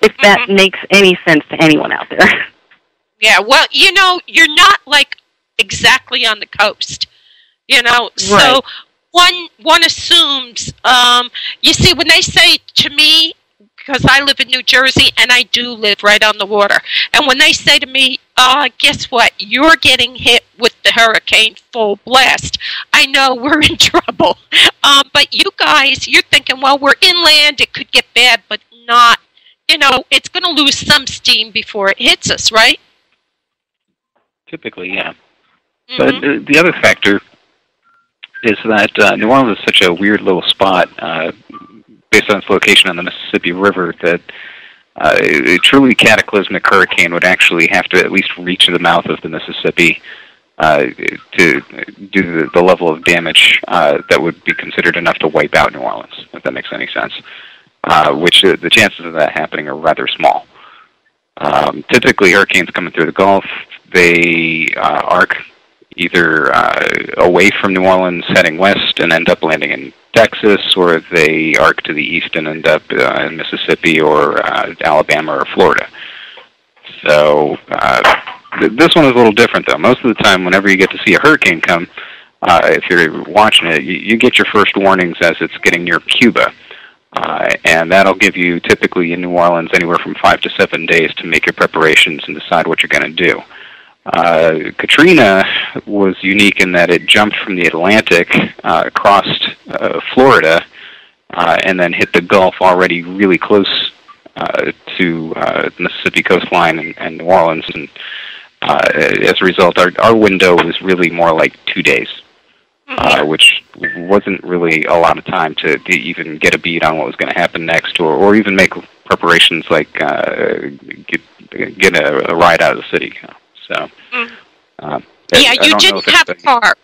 if that makes any sense to anyone out there. Yeah, well, you're not like exactly on the coast, so Right. one assumes, you see, when they say to me, because I live in New Jersey and I do live right on the water, and when they say to me, guess what, you're getting hit with the hurricane full blast, I know we're in trouble. But you guys, you're thinking, well, we're inland, it could get bad, but not, it's going to lose some steam before it hits us, right? Typically, yeah. But the other factor is that New Orleans is such a weird little spot, based on its location on the Mississippi River, that a truly cataclysmic hurricane would actually have to at least reach the mouth of the Mississippi to do the level of damage that would be considered enough to wipe out New Orleans, if that makes any sense, which the chances of that happening are rather small. Typically, hurricanes coming through the Gulf, they arc either away from New Orleans, heading west, and end up landing in Texas, or they arc to the east and end up in Mississippi or Alabama or Florida. So this one is a little different, though. Most of the time, whenever you get to see a hurricane come, if you're watching it, you get your first warnings as it's getting near Cuba. And that'll give you, typically in New Orleans, anywhere from 5 to 7 days to make your preparations and decide what you're going to do. Katrina was unique in that it jumped from the Atlantic, crossed Florida, and then hit the Gulf already really close to the Mississippi coastline and New Orleans. And as a result, our window was really more like 2 days, which wasn't really a lot of time to even get a beat on what was going to happen next, or even make preparations like get a ride out of the city. So, yeah, you didn't have a car.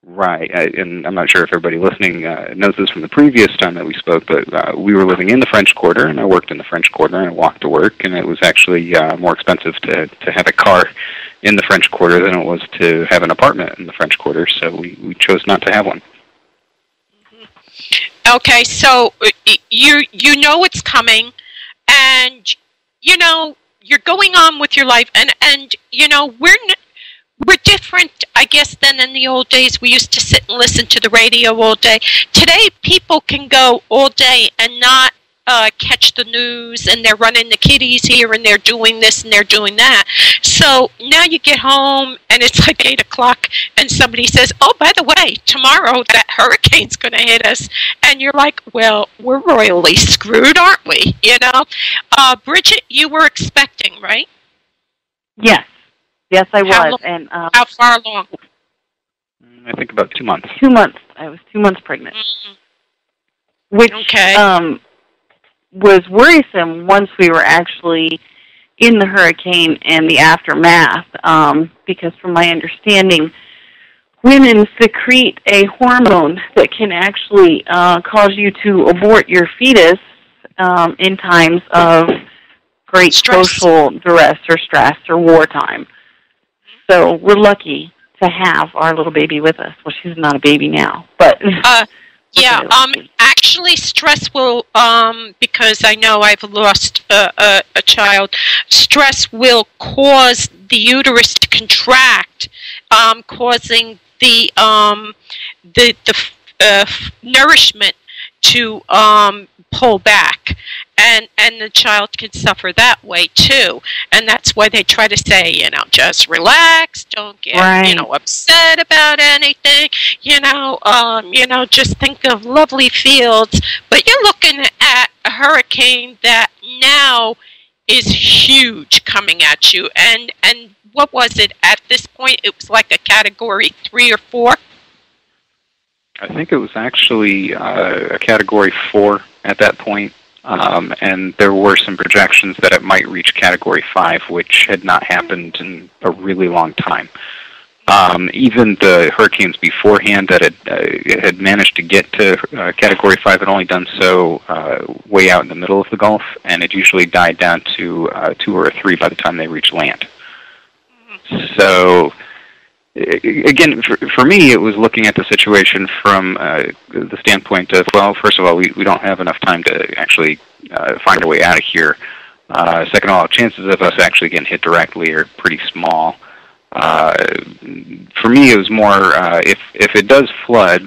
Right, and I'm not sure if everybody listening knows this from the previous time that we spoke, but we were living in the French Quarter, and I worked in the French Quarter, and I walked to work, and it was actually more expensive to have a car in the French Quarter than it was to have an apartment in the French Quarter, so we chose not to have one. Okay, so you know it's coming, and you're going on with your life, and we're different, I guess, than in the old days. We used to sit and listen to the radio all day. Today, people can go all day and not catch the news, and they're running the kiddies here, and they're doing this, and they're doing that. So now you get home, and it's like 8 o'clock, and somebody says, oh, by the way, tomorrow that hurricane's going to hit us. And you're like, well, we're royally screwed, aren't we? Bridget, you were expecting, right? Yes. Yes, I was. How far along? I think about 2 months. 2 months. I was 2 months pregnant. Which was worrisome once we were actually in the hurricane and the aftermath, because from my understanding, women secrete a hormone that can actually cause you to abort your fetus in times of great social duress or stress or wartime. So we're lucky to have our little baby with us. Well, she's not a baby now, but yeah. Actually, stress will, because I know I've lost a child. Stress will cause the uterus to contract, causing the nourishment to pull back, and the child can suffer that way too. And that's why they try to say, just relax, don't get upset about anything, just think of lovely fields. But you're looking at a hurricane that now is huge coming at you, and what was it at this point? It was like a Category 3 or 4. I think it was actually a Category 4 at that point, and there were some projections that it might reach Category 5, which had not happened in a really long time. Even the hurricanes beforehand that it had managed to get to Category 5 had only done so way out in the middle of the Gulf, and it usually died down to 2 or 3 by the time they reached land. So, again, for me, it was looking at the situation from the standpoint of, well, first of all, we don't have enough time to actually find a way out of here. Second of all, chances of us actually getting hit directly are pretty small. For me, it was more, if it does flood,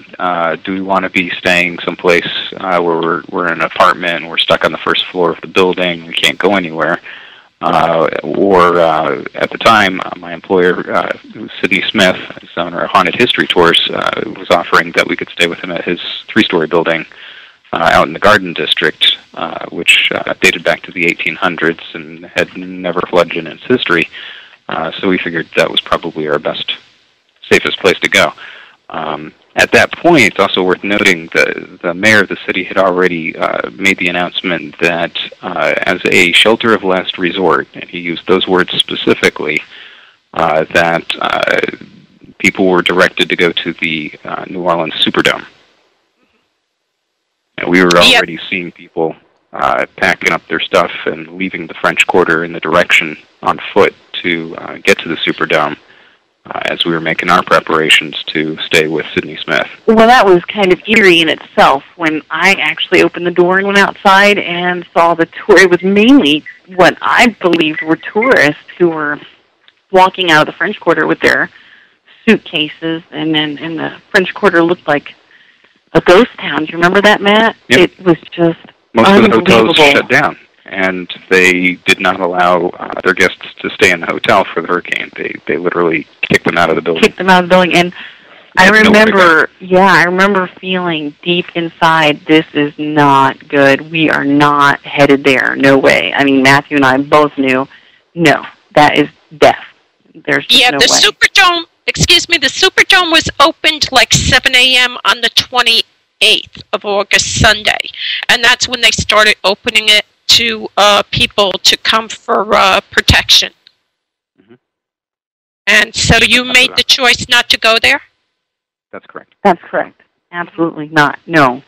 do we want to be staying someplace where we're in an apartment and we're stuck on the first floor of the building, we can't go anywhere? Or at the time, my employer, Sydney Smith, his owner of Haunted History Tours, was offering that we could stay with him at his 3-story building out in the Garden District, which dated back to the 1800s and had never flooded in its history. So we figured that was probably our best, safest place to go. At that point, it's also worth noting that the mayor of the city had already made the announcement that as a shelter of last resort, and he used those words specifically, that people were directed to go to the New Orleans Superdome. And we were already seeing people packing up their stuff and leaving the French Quarter in the direction on foot to get to the Superdome as we were making our preparations to stay with Sydney Smith. Well, that was kind of eerie in itself when I actually opened the door and went outside and saw the tour. It was mainly what I believed were tourists who were walking out of the French Quarter with their suitcases, and the French Quarter looked like a ghost town. Do you remember that, Matt? Yep. It was just most of the hotels shut down, and they did not allow their guests to stay in the hotel for the hurricane. They literally kicked them out of the building. Kicked them out of the building, and I remember feeling deep inside, this is not good. We are not headed there. No way. I mean, Matthew and I both knew, no, that is death. There's just no way. Superdome. Excuse me, the Superdome was opened like 7 a.m. on the 28th of August, Sunday. And that's when they started opening it to people to come for protection. Mm-hmm. And so you made the choice not to go there? That's correct. That's correct. Absolutely not. No.